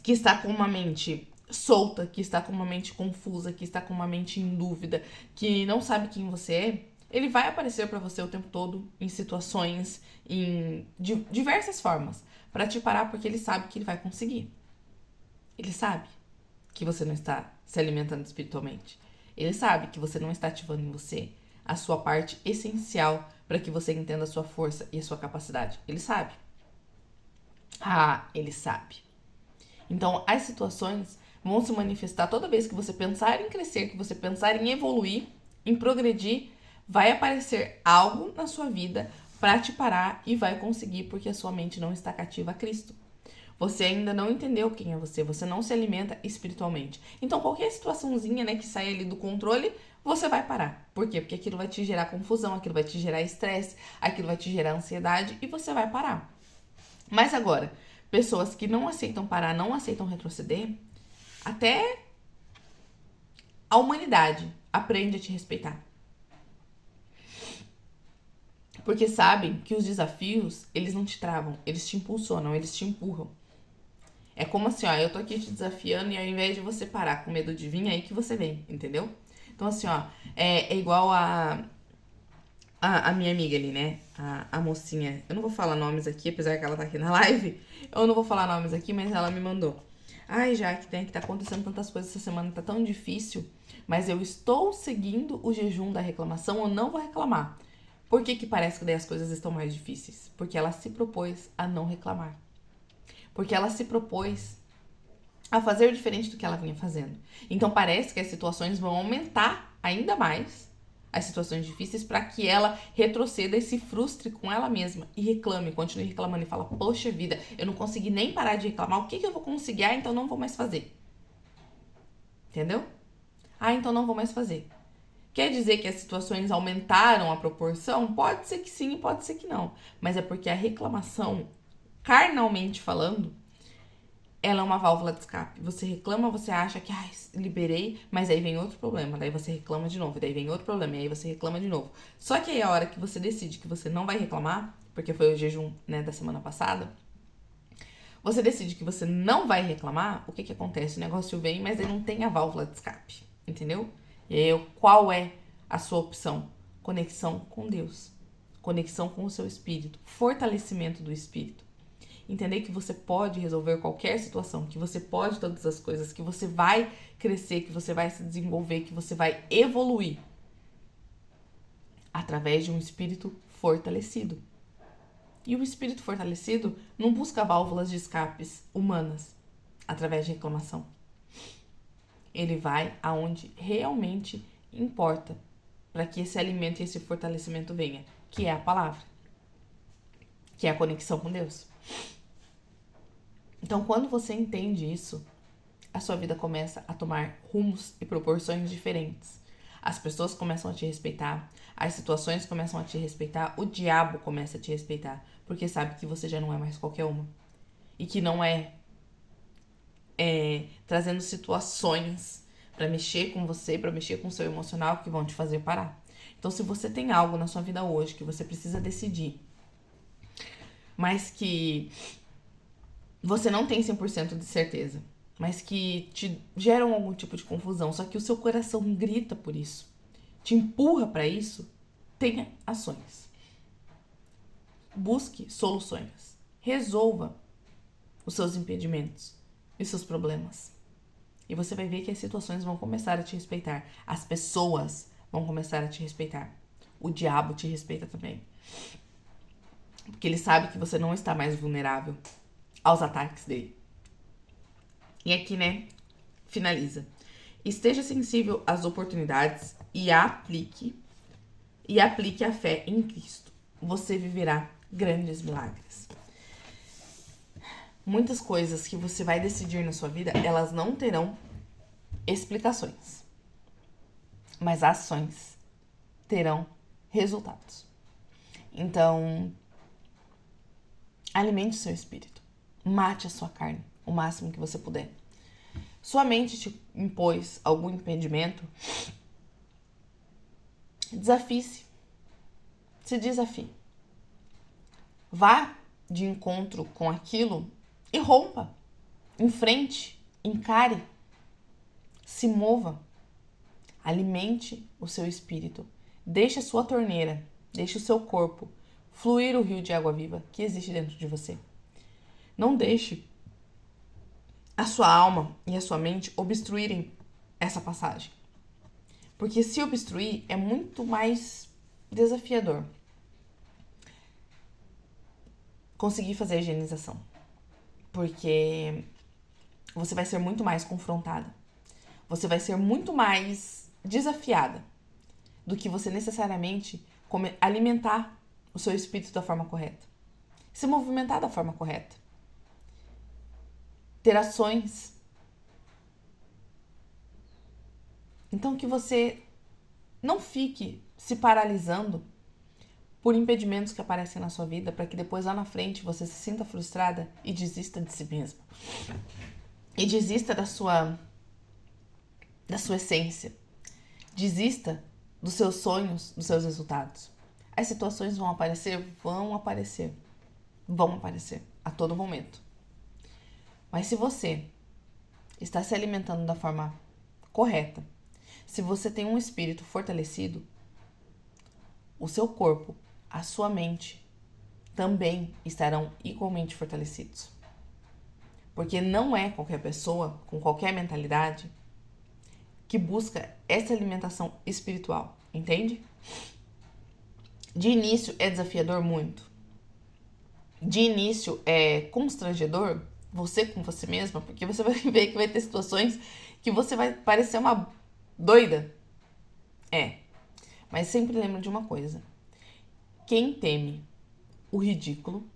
que está com uma mente solta, que está com uma mente confusa, que está com uma mente em dúvida, que não sabe quem você é, ele vai aparecer para você o tempo todo em situações, em diversas formas, para te parar, porque ele sabe que ele vai conseguir. Ele sabe que você não está se alimentando espiritualmente. Ele sabe que você não está ativando em você a sua parte essencial para que você entenda a sua força e a sua capacidade. Ele sabe. Ele sabe. Então, as situações vão se manifestar toda vez que você pensar em crescer, que você pensar em evoluir, em progredir, vai aparecer algo na sua vida para te parar e vai conseguir, porque a sua mente não está cativa a Cristo. Você ainda não entendeu quem é você não se alimenta espiritualmente. Então, qualquer situaçãozinha, né, que saia ali do controle, você vai parar. Por quê? Porque aquilo vai te gerar confusão, aquilo vai te gerar estresse, aquilo vai te gerar ansiedade e você vai parar. Mas agora, pessoas que não aceitam parar, não aceitam retroceder, até a humanidade aprende a te respeitar. Porque sabem que os desafios, eles não te travam, eles te impulsionam, eles te empurram. É como assim, ó, eu tô aqui te desafiando e ao invés de você parar com medo de vir, é aí que você vem, entendeu? Então assim, ó, é igual a minha amiga ali, né? A mocinha. Eu não vou falar nomes aqui, apesar que ela tá aqui na live. Eu não vou falar nomes aqui, mas ela me mandou. Ai, Jaque, tem que tá acontecendo tantas coisas essa semana, tá tão difícil. Mas eu estou seguindo o jejum da reclamação, eu não vou reclamar. Por que que parece que daí as coisas estão mais difíceis? Porque ela se propôs a não reclamar. Porque ela se propôs a fazer diferente do que ela vinha fazendo. Então parece que as situações vão aumentar ainda mais as situações difíceis para que ela retroceda e se frustre com ela mesma e reclame, continue reclamando e fala: poxa vida, eu não consegui nem parar de reclamar, o que eu vou conseguir? Então não vou mais fazer. Entendeu? Então não vou mais fazer. Quer dizer que as situações aumentaram a proporção? Pode ser que sim e pode ser que não. Mas é porque a reclamação, carnalmente falando, ela é uma válvula de escape. Você reclama, você acha que liberei, mas aí vem outro problema. Daí você reclama de novo, daí vem outro problema, e aí você reclama de novo. Só que aí a hora que você decide que você não vai reclamar, porque foi o jejum, né, da semana passada, você decide que você não vai reclamar, o que que acontece? O negócio vem, mas ele não tem a válvula de escape, entendeu? E aí, qual é a sua opção? Conexão com Deus. Conexão com o seu espírito. Fortalecimento do espírito. Entender que você pode resolver qualquer situação, que você pode todas as coisas, que você vai crescer, que você vai se desenvolver, que você vai evoluir através de um espírito fortalecido. E o espírito fortalecido não busca válvulas de escapes humanas através de reclamação. Ele vai aonde realmente importa para que esse alimento e esse fortalecimento venha, que é a palavra, que é a conexão com Deus. Então, quando você entende isso, a sua vida começa a tomar rumos e proporções diferentes. As pessoas começam a te respeitar, as situações começam a te respeitar, o diabo começa a te respeitar, porque sabe que você já não é mais qualquer uma. E que não é trazendo situações para mexer com você, para mexer com o seu emocional, que vão te fazer parar. Então, se você tem algo na sua vida hoje que você precisa decidir, mas que você não tem 100% de certeza, mas que te geram algum tipo de confusão, só que o seu coração grita por isso, te empurra para isso, tenha ações. Busque soluções. Resolva os seus impedimentos e os seus problemas. E você vai ver que as situações vão começar a te respeitar. As pessoas vão começar a te respeitar. O diabo te respeita também. Porque ele sabe que você não está mais vulnerável aos ataques dele. E aqui, né, finaliza. Esteja sensível às oportunidades e aplique a fé em Cristo. Você viverá grandes milagres. Muitas coisas que você vai decidir na sua vida, elas não terão explicações. Mas ações terão resultados. Então, alimente o seu espírito. Mate a sua carne o máximo que você puder. Sua mente te impôs algum impedimento? Desafie-se. Se desafie. Vá de encontro com aquilo e rompa. Enfrente, encare, se mova. Alimente o seu espírito. Deixe a sua torneira, deixe o seu corpo fluir o rio de água viva que existe dentro de você. Não deixe a sua alma e a sua mente obstruírem essa passagem. Porque se obstruir é muito mais desafiador conseguir fazer a higienização. Porque você vai ser muito mais confrontada. Você vai ser muito mais desafiada do que você necessariamente alimentar o seu espírito da forma correta. Se movimentar da forma correta. Ter ações. Então que você não fique se paralisando por impedimentos que aparecem na sua vida, para que depois lá na frente você se sinta frustrada e desista de si mesma. E desista da sua essência. Desista dos seus sonhos, dos seus resultados. As situações vão aparecer? Vão aparecer. Vão aparecer a todo momento. Mas se você está se alimentando da forma correta, se você tem um espírito fortalecido, o seu corpo, a sua mente também estarão igualmente fortalecidos. Porque não é qualquer pessoa com qualquer mentalidade que busca essa alimentação espiritual, entende? De início é desafiador muito. De início é constrangedor, você com você mesma, porque você vai ver que vai ter situações que você vai parecer uma doida. Mas sempre lembra de uma coisa. Quem teme o ridículo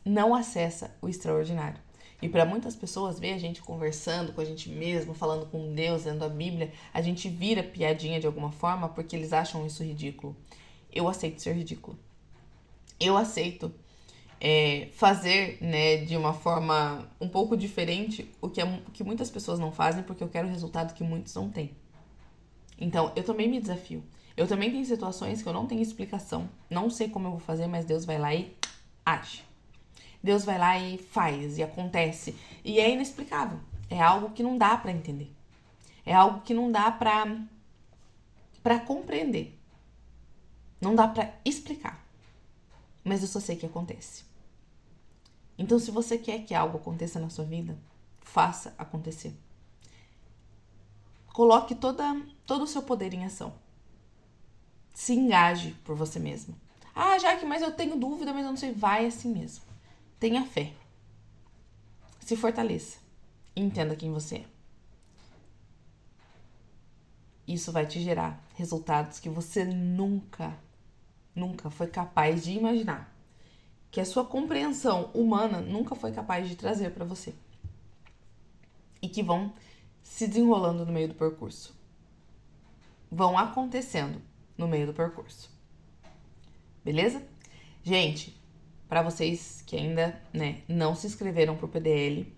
não acessa o extraordinário. E para muitas pessoas, ver a gente conversando com a gente mesmo, falando com Deus, lendo a Bíblia, a gente vira piadinha de alguma forma porque eles acham isso ridículo. Eu aceito ser ridículo. Eu aceito fazer, né, de uma forma um pouco diferente o que muitas pessoas não fazem, porque eu quero o resultado que muitos não têm. Então, eu também me desafio. Eu também tenho situações que eu não tenho explicação, não sei como eu vou fazer, mas Deus vai lá e age. Deus vai lá e faz, e acontece. E é inexplicável. É algo que não dá pra entender. É algo que não dá pra compreender. Não dá pra explicar. Mas eu só sei que acontece. Então, se você quer que algo aconteça na sua vida, faça acontecer. Coloque todo o seu poder em ação. Se engaje por você mesmo. Jaque, mas eu tenho dúvida, mas eu não sei. Vai assim mesmo. Tenha fé. Se fortaleça. E entenda quem você é. isso vai te gerar resultados que você nunca foi capaz de imaginar. Que a sua compreensão humana nunca foi capaz de trazer para você. E que vão se desenrolando no meio do percurso. Vão acontecendo no meio do percurso. Beleza? Gente, para vocês que ainda, não se inscreveram pro PDL,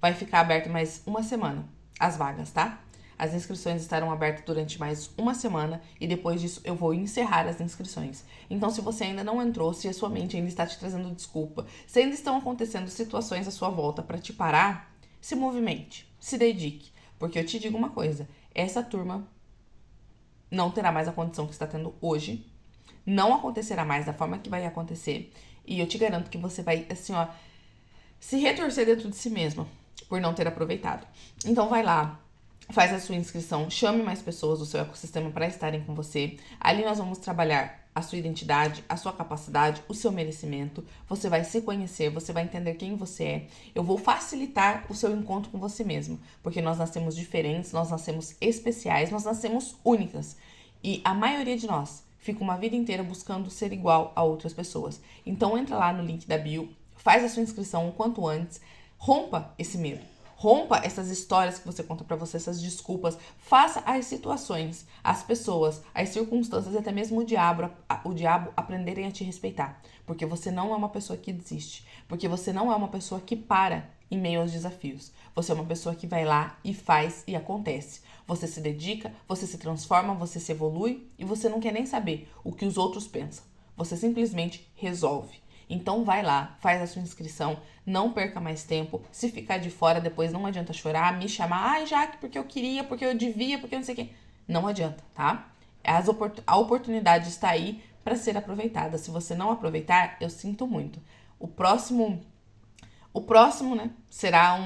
vai ficar aberto mais uma semana as vagas, tá? As inscrições estarão abertas durante mais uma semana e depois disso eu vou encerrar as inscrições. Então, se você ainda não entrou, se a sua mente ainda está te trazendo desculpa, se ainda estão acontecendo situações à sua volta para te parar, se movimente, se dedique. Porque eu te digo uma coisa, essa turma não terá mais a condição que está tendo hoje, não acontecerá mais da forma que vai acontecer e eu te garanto que você vai, assim, se retorcer dentro de si mesma por não ter aproveitado. Então, vai lá. Faz a sua inscrição, chame mais pessoas do seu ecossistema para estarem com você. Ali nós vamos trabalhar a sua identidade, a sua capacidade, o seu merecimento. Você vai se conhecer, você vai entender quem você é. Eu vou facilitar o seu encontro com você mesmo, porque nós nascemos diferentes, nós nascemos especiais, nós nascemos únicas. E a maioria de nós fica uma vida inteira buscando ser igual a outras pessoas. Então entra lá no link da bio, faz a sua inscrição o quanto antes, rompa esse medo. Rompa essas histórias que você conta pra você, essas desculpas. Faça as situações, as pessoas, as circunstâncias e até mesmo o diabo aprenderem a te respeitar. Porque você não é uma pessoa que desiste. Porque você não é uma pessoa que para em meio aos desafios. Você é uma pessoa que vai lá e faz e acontece. Você se dedica, você se transforma, você se evolui e você não quer nem saber o que os outros pensam. Você simplesmente resolve. Então vai lá, faz a sua inscrição, não perca mais tempo. Se ficar de fora depois não adianta chorar, me chamar, ai Jaque, porque eu queria, porque eu devia, porque eu não sei o quê. Não adianta, tá? A oportunidade está aí para ser aproveitada. Se você não aproveitar, eu sinto muito. O próximo, será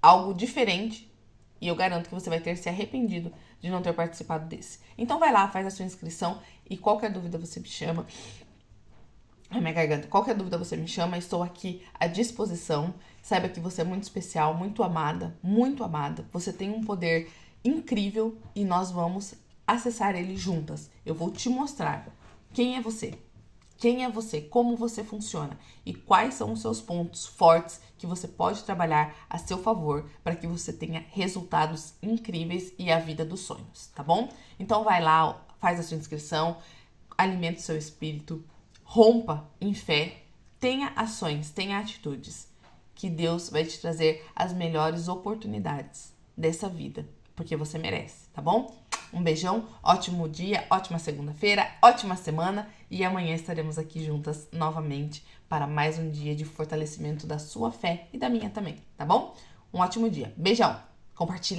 algo diferente e eu garanto que você vai ter se arrependido de não ter participado desse. Então vai lá, faz a sua inscrição e qualquer dúvida você me chama. A minha garganta. Qualquer dúvida você me chama, estou aqui à disposição. Saiba que você é muito especial, muito amada, muito amada. Você tem um poder incrível e nós vamos acessar ele juntas. Eu vou te mostrar quem é você, como você funciona e quais são os seus pontos fortes que você pode trabalhar a seu favor para que você tenha resultados incríveis e a vida dos sonhos, tá bom? Então vai lá, faz a sua inscrição, alimente o seu espírito, rompa em fé, tenha ações, tenha atitudes, que Deus vai te trazer as melhores oportunidades dessa vida, porque você merece, tá bom? Um beijão, ótimo dia, ótima segunda-feira, ótima semana e amanhã estaremos aqui juntas novamente para mais um dia de fortalecimento da sua fé e da minha também, tá bom? Um ótimo dia, beijão, compartilha.